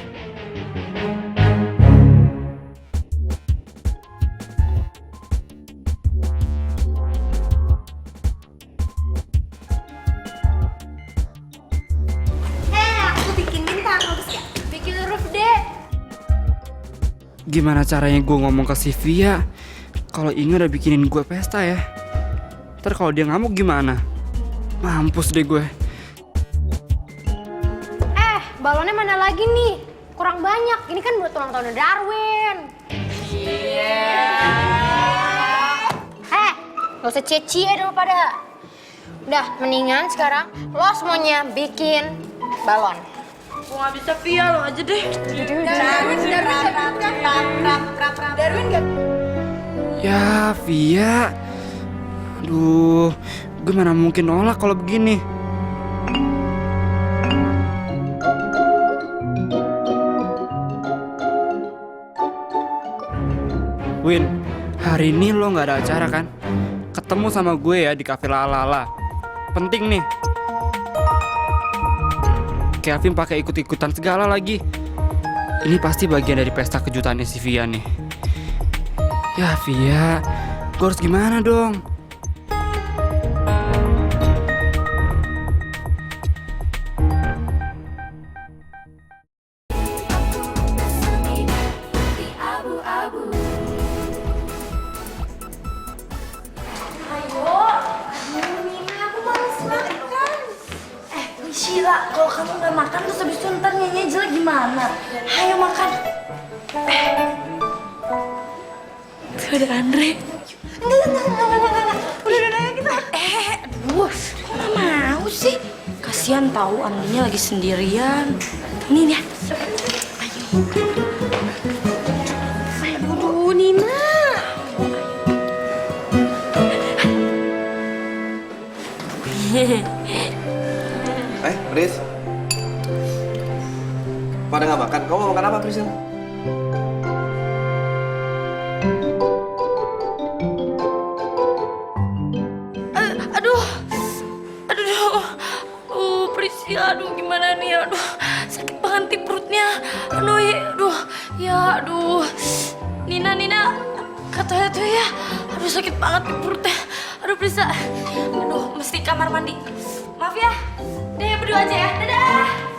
Gimana caranya gue ngomong ke Sylvia kalau Inga udah bikinin gue pesta ya? Ntar kalau dia ngamuk gimana? Mampus deh gue. Balonnya mana lagi nih? Kurang banyak. Ini kan buat ulang tahun Darwin. Iya. Gak usah cie-cie dulu pada. Udah, mendingan sekarang lo semuanya bikin balon. Gue gak bisa, Via, lo aja deh. Darwin gak? Ya, Via. Aduh, gue mana mungkin nolak kalau begini. Win, hari ini lo nggak ada acara kan? Ketemu sama gue ya di Cafe Lala. Penting nih. Kelvin pakai ikut-ikutan segala lagi. Ini pasti bagian dari pesta kejutannya si Via nih. Ya Via, gue harus gimana dong? Sheila, kalau kamu nggak makan terus habis itu ntar nyanyi jelek gimana? Ayo makan. Tuh ada Andre. Enggak. Udah ayo kita. Aduh, kok gak mau sih? Kasian tahu Andrenya lagi sendirian. Nih ya. Aduh, Nina. Pris. Pada nggak makan? Kamu mau makan apa, Prisil? Priscila, aduh gimana nih, aduh sakit banget nih perutnya, aduh, Nina, katanya tuh ya, aduh sakit banget nih perutnya, aduh Priscila, aduh mesti kamar mandi, maaf ya, deh berdua aja ya, dadah.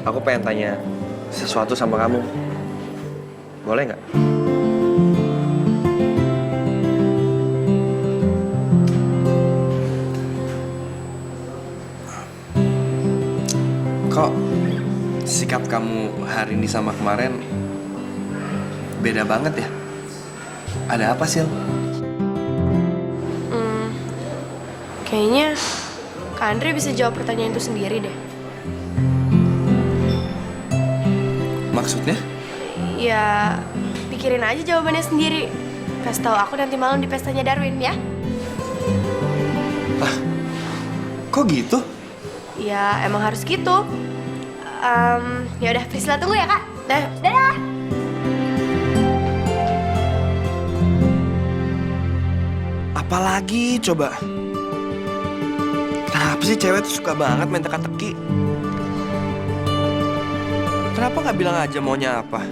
Aku pengen tanya sesuatu sama kamu. Boleh nggak? Kok sikap kamu hari ini sama kemarin beda banget ya? Ada apa, Sil? Kayaknya Kak Andre bisa jawab pertanyaan itu sendiri deh. Maksudnya? Ya, pikirin aja jawabannya sendiri. Kasih tahu aku nanti malam di pestanya Darwin ya. Kok gitu? Ya, emang harus gitu. Ya udah, Priscila tunggu ya, Kak. Dadah. Apalagi coba? Kenapa sih cewek tuh suka banget main teka-teki? Kenapa nggak bilang aja maunya apa?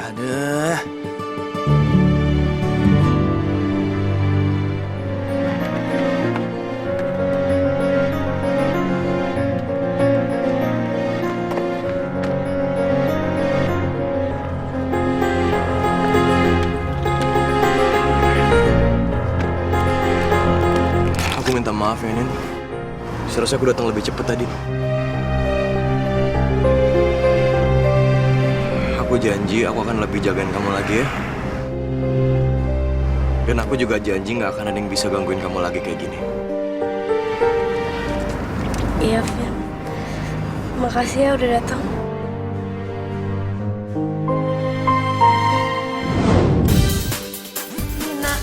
Aduh. Aku minta maaf ya, Nin. Seharusnya aku datang lebih cepat tadi. Aku janji aku akan lebih jagain kamu lagi ya. Dan aku juga janji nggak akan ada yang bisa gangguin kamu lagi kayak gini. Iya, Fir. Makasih ya udah datang. Nina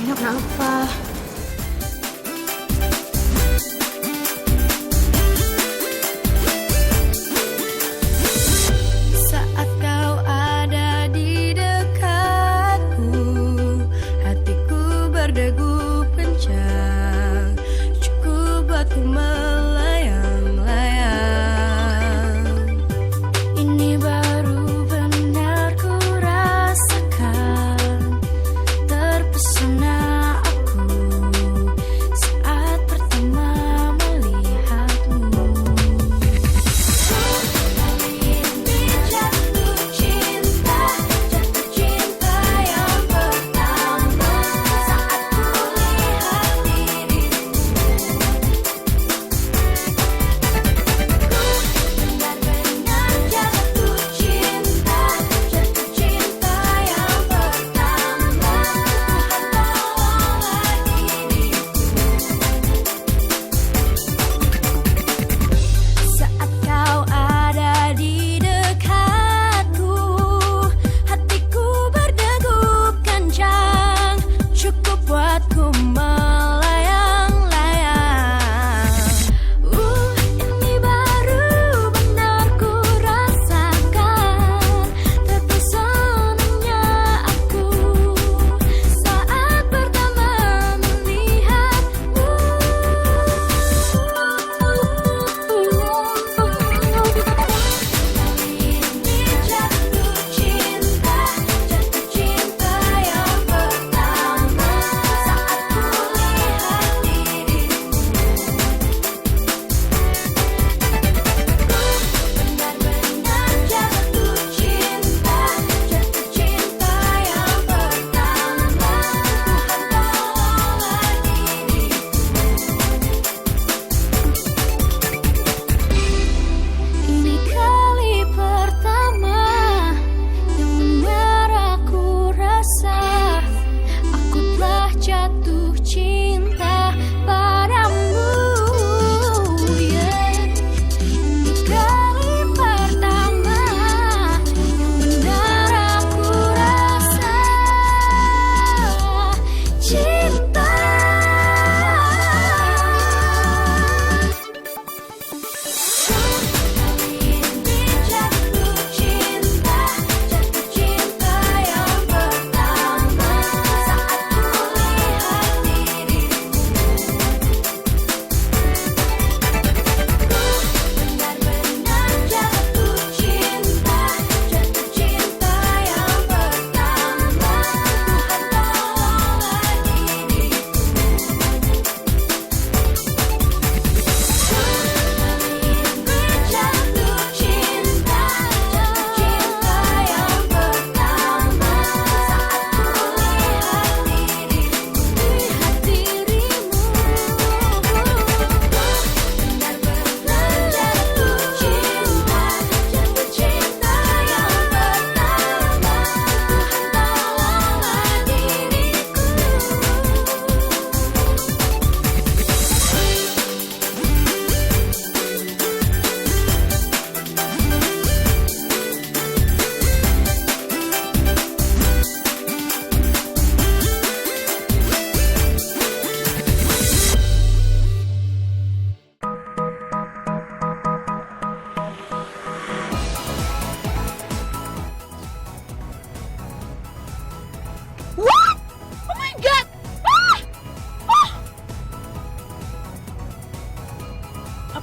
kenapa? Saat kau ada di dekatku, hatiku berdegup kencang, cukup buatku melayang-layang. Ini baru benar ku rasakan, terpesona aku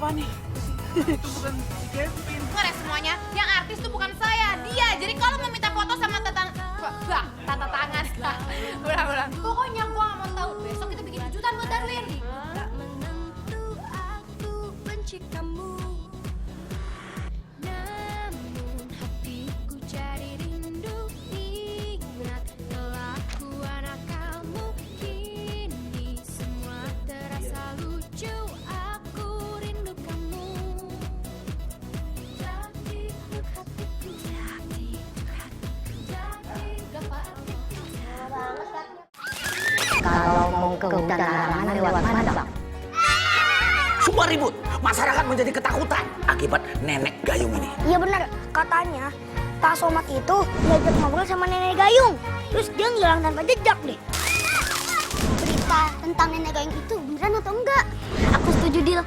Apa nih? Itu bukan si Kevin. Dengar ya semuanya, yang artis tuh bukan saya, dia. Jadi kalau mau minta foto sama tata tangan, ulang. Pokoknya gua nggak mau tahu. Besok kita bikin kejutan buat Darwin. Kalau mau ke hutan larangan lewat mana, Bang? Semua ribut, masyarakat menjadi ketakutan akibat nenek gayung ini. Iya benar, katanya Pak Somad itu diajak ngobrol sama nenek gayung. Terus dia ngilang tanpa jejak deh. Berita tentang nenek gayung itu beneran atau enggak? Aku setuju, Dil.